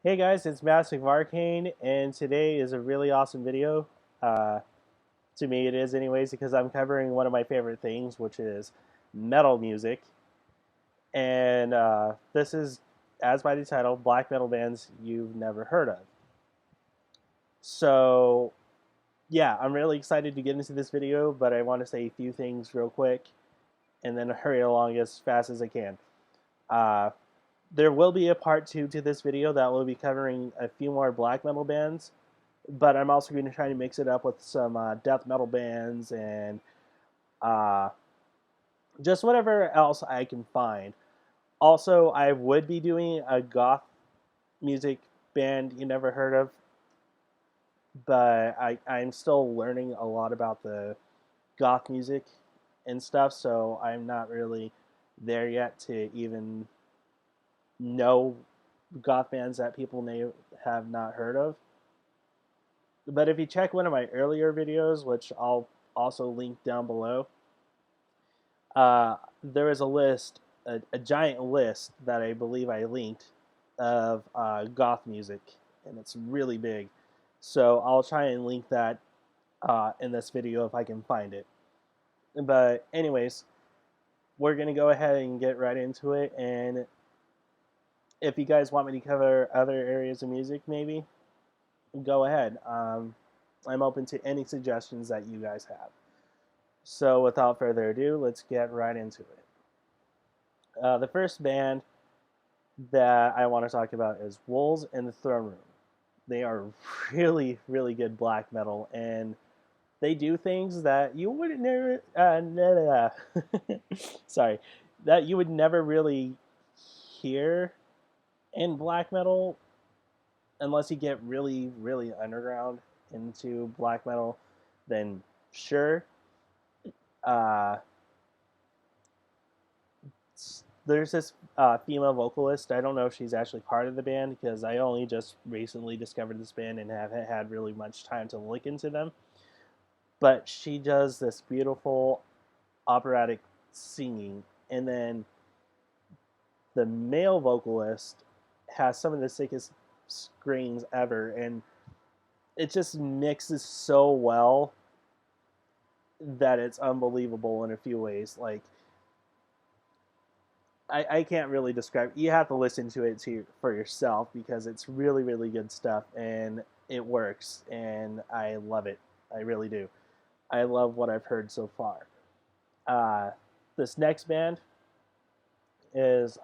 Hey guys, it's Massive Arcane, and today is a really awesome video. Uh, to me, it is, anyways, because I'm covering one of my favorite things, which is metal music. And this is, as by the title, black metal bands you've never heard of. So, yeah, I'm really excited to get into this video, but I want to say a few things real quick and then hurry along as fast as I can. Uh, there will be a part two to this video that will be covering a few more black metal bands, but I'm also going to try to mix it up with some death metal bands and uh, just whatever else I can find. Also, I would be doing a goth music band you never heard of, but I'm still learning a lot about the goth music and stuff, so I'm not really there yet to even know goth bands that people may have not heard of. But if you check one of my earlier videos, which I'll also link down below, there is a list, a giant list that I believe I linked of goth music, and it's really big. So I'll try and link that in this video if I can find it. But anyways, we're gonna go ahead and get right into it. And if you guys want me to cover other areas of music, maybe go ahead. I'm open to any suggestions that you guys have. So without further ado, let's get right into it. The first band that I want to talk about is Wolves in the Throne Room. They are really, really good black metal, and they do things that you wouldn't never, sorry, that you would never really hear in black metal unless you get really, really underground into black metal. Then sure, uh, there's this female vocalist. I don't know if she's actually part of the band because I only just recently discovered this band and haven't had really much time to look into them. But she does this beautiful operatic singing, and then the male vocalist has some of the sickest screams ever, and it just mixes so well that it's unbelievable in a few ways. Like I can't really describe. You have to listen to it for yourself because it's really, really good stuff and it works. And I love it. I really do. I love what I've heard so far. Uh, this next band is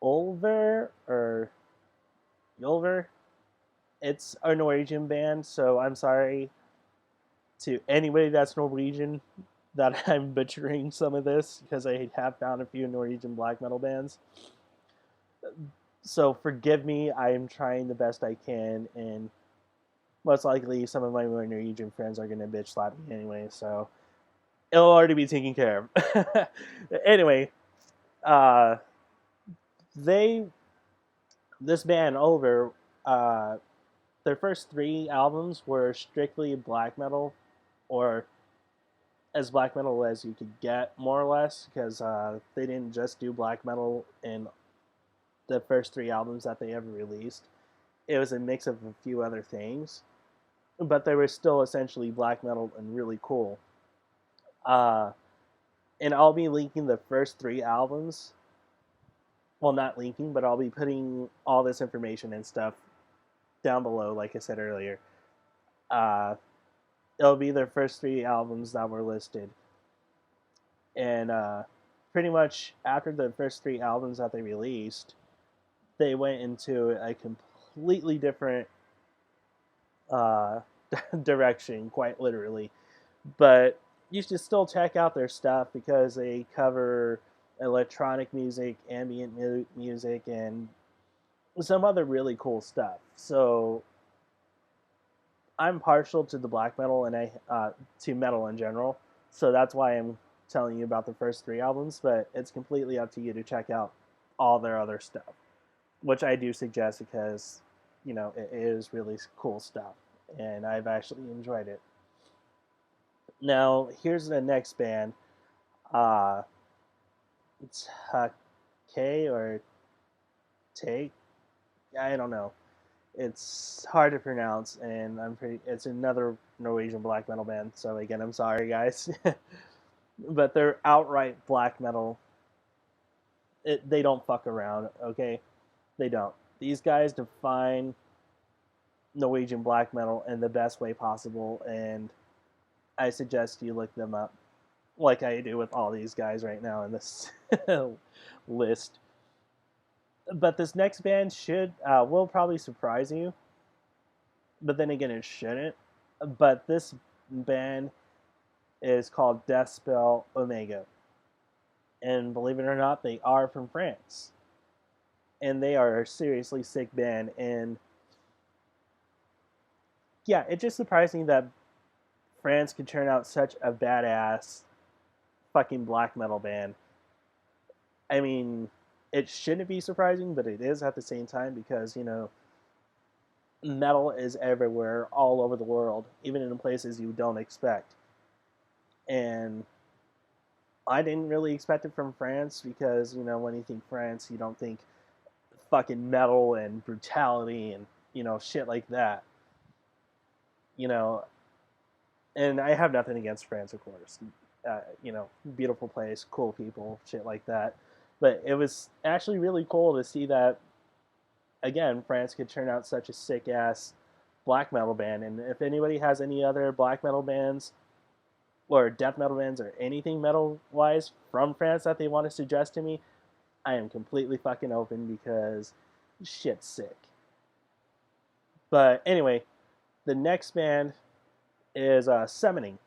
Ulver or Ulver. It's a Norwegian band, so I'm sorry to anybody that's Norwegian that I'm butchering some of this because I have found a few Norwegian black metal bands. So forgive me. I am trying the best I can, and most likely some of my more Norwegian friends are gonna bitch slap me anyway. So it'll already be taken care of. Anyway, uh, they this band Ulver, uh, their first three albums were strictly black metal, or as black metal as you could get, more or less, because they didn't just do black metal in the first three albums that they ever released. It was a mix of a few other things, but they were still essentially black metal and really cool. Uh, and I'll be linking the first three albums. Well, not linking, but I'll be putting all this information and stuff down below, like I said earlier. Uh, it'll be their first three albums that were listed. And pretty much after the first three albums that they released, they went into a completely different uh, direction, quite literally. But you should still check out their stuff because they cover electronic music, ambient music, and some other really cool stuff. So I'm partial to the black metal and to metal in general. So that's why I'm telling you about the first three albums. But it's completely up to you to check out all their other stuff, which I do suggest because it is really cool stuff, and I've actually enjoyed it. Now here's the next band, uh, Taake or Take. I don't know. It's hard to pronounce, and it's another Norwegian black metal band. So again, I'm sorry, guys, but they're outright black metal. They don't fuck around. Okay, they don't. These guys define Norwegian black metal in the best way possible, and I suggest you look them up, like I do with all these guys right now in this list. But this next band will probably surprise you, but then again, it shouldn't. But this band is called Deathspell Omega, and believe it or not, they are from France, and they are a seriously sick band. And yeah, it just surprised me that France could turn out such a badass fucking black metal band. I mean, it shouldn't be surprising, but it is at the same time because, metal is everywhere, all over the world, even in places you don't expect. And I didn't really expect it from France because, when you think France, you don't think fucking metal and brutality and, shit like that. You know, and I have nothing against France, of course. Beautiful place, cool people, shit like that. But it was actually really cool to see that, again, France could turn out such a sick ass black metal band. And if anybody has any other black metal bands or death metal bands or anything metal wise from France that they want to suggest to me, I am completely fucking open because shit's sick. But anyway, the next band is Summoning.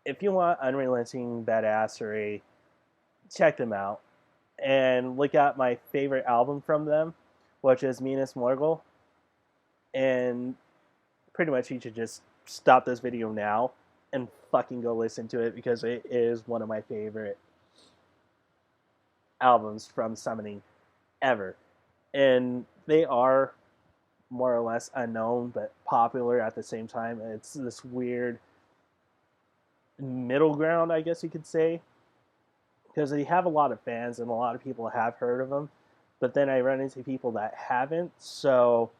If you want unrelenting badassery, check them out and look at my favorite album from them, which is Minas Morgul. And pretty much you should just stop this video now and fucking go listen to it because it is one of my favorite albums from Summoning ever. And they are more or less unknown but popular at the same time. It's this weird middle ground, I guess you could say, because they have a lot of fans and a lot of people have heard of them, but then I run into people that haven't. So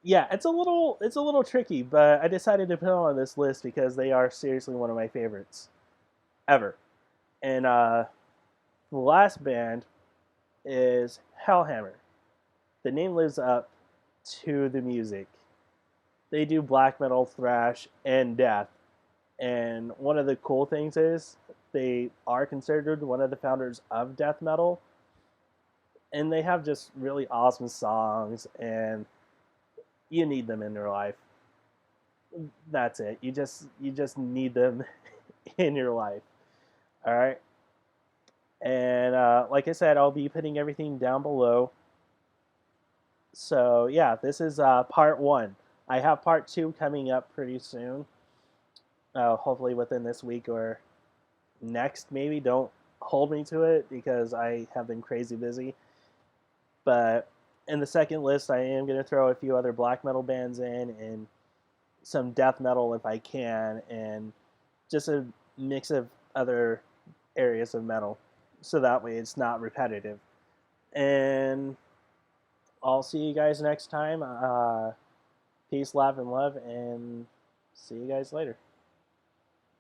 yeah, it's a little tricky, but I decided to put them on this list because they are seriously one of my favorites ever. And the last band is Hellhammer. The name lives up to the music. They do black metal, thrash, and death. And one of the cool things is they are considered one of the founders of death metal. And they have just really awesome songs, and you need them in your life. That's it. You just need them in your life. All right. And like I said, I'll be putting everything down below. So yeah, this is part one. I have part two coming up pretty soon. Hopefully within this week or next, maybe. Don't hold me to it because I have been crazy busy. But in the second list, I am going to throw a few other black metal bands in and some death metal if I can, and just a mix of other areas of metal. So that way it's not repetitive. And I'll see you guys next time. Peace, laugh, and love, and see you guys later.